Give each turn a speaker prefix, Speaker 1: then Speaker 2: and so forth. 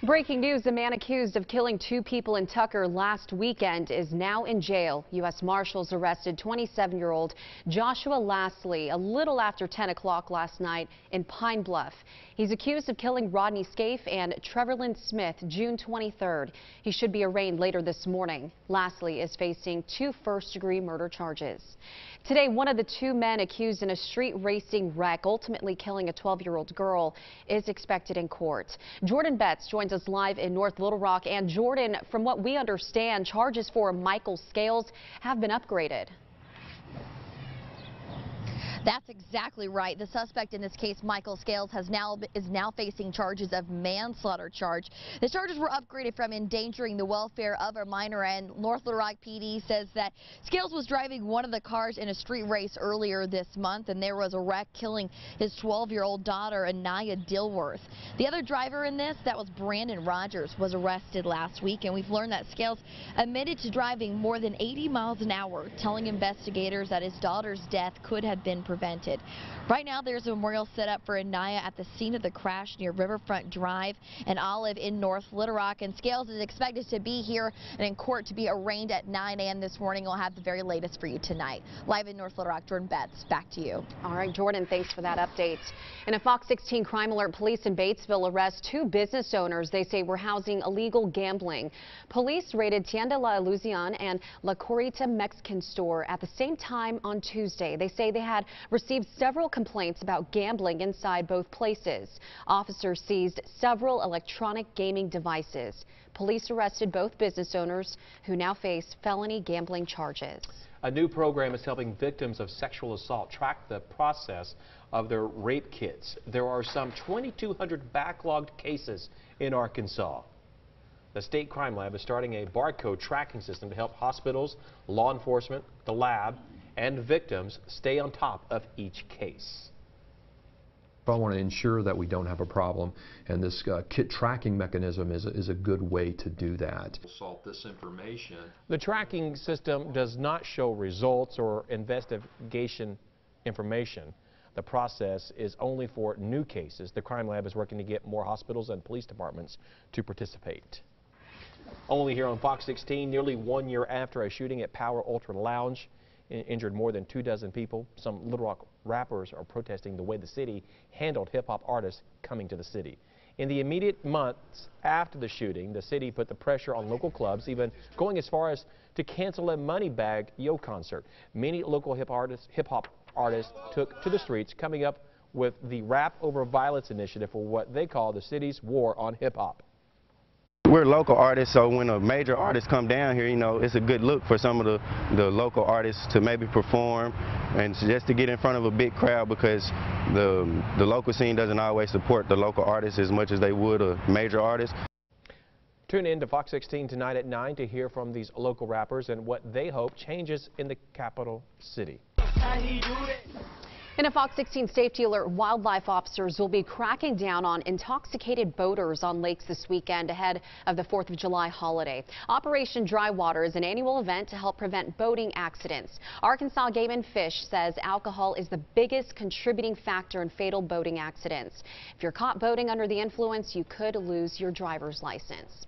Speaker 1: Breaking news, the man accused of killing two people in Tucker last weekend is now in jail. U.S. Marshals arrested 27-year-old Joshua Lastly a little after 10 o'clock last night in Pine Bluff. He's accused of killing Rodney Scaife and Treverlyn Smith June 23rd. He should be arraigned later this morning. Lastly is facing 2 first-degree murder charges. Today, one of the 2 men accused in a street racing wreck, ultimately killing a 12-year-old girl, is expected in court. Jordan Betts joins us live in North Little Rock. And Jordan, from what we understand, charges for Michael Scales have been upgraded.
Speaker 2: That's exactly right. The suspect in this case, Michael Scales, is now facing charges of manslaughter charge. The charges were upgraded from endangering the welfare of a minor, and North Little Rock PD says that Scales was driving one of the cars in a street race earlier this month, and there was a wreck killing his 12-year-old daughter, Anaya Dilworth. The other driver in this, that was Brandon Rogers, was arrested last week, and we've learned that Scales admitted to driving more than 80 miles an hour, telling investigators that his daughter's death could have been prevented. Right now, there's a memorial set up for Anaya at the scene of the crash near Riverfront Drive and Olive in North Little Rock. And Scales is expected to be here and in court to be arraigned at 9 a.m. this morning. We'll have the very latest for you tonight. Live in North Little Rock, Jordan Betts, back to you.
Speaker 1: All right, Jordan, thanks for that update. In a Fox 16 crime alert, police in Batesville arrest 2 business owners they say were housing illegal gambling. Police raided Tienda La Ilusión and La Corita Mexican store at the same time on Tuesday. They say they had received several complaints about gambling inside both places. Officers seized several electronic gaming devices. Police arrested both business owners who now face felony gambling charges.
Speaker 3: A new program is helping victims of sexual assault track the process of their rape kits. There are some 2,200 backlogged cases in Arkansas. The State Crime Lab is starting a barcode tracking system to help hospitals, law enforcement, the lab, and victims stay on top of each case.
Speaker 4: I want to ensure that we don't have a problem, and this kit tracking mechanism is a good way to do that.
Speaker 5: Salt this information.
Speaker 3: The tracking system does not show results or investigation information. The process is only for new cases. The Crime Lab is working to get more hospitals and police departments to participate. Only here on Fox 16, nearly 1 year after a shooting at Power Ultra Lounge injured more than 24 people. Some Little Rock rappers are protesting the way the city handled hip-hop artists coming to the city. In the immediate months after the shooting, the city put the pressure on local clubs, even going as far as to cancel a Moneybagg Yo concert. Many local hip-hop artists took to the streets, coming up with the Rap Over Violence initiative for what they call the city's war on hip-hop.
Speaker 6: We're local artists, so when a major artist come down here, you know, it's a good look for some of the local artists to maybe perform and just to get in front of a big crowd, because the local scene doesn't always support the local artists as much as they would a major artist.
Speaker 3: Tune in to Fox 16 tonight at 9 to hear from these local rappers and what they hope changes in the capital city.
Speaker 1: In a Fox 16 safety alert, wildlife officers will be cracking down on intoxicated boaters on lakes this weekend ahead of the 4th of July holiday. Operation Dry Water is an annual event to help prevent boating accidents. Arkansas Game and Fish says alcohol is the biggest contributing factor in fatal boating accidents. If you're caught boating under the influence, you could lose your driver's license.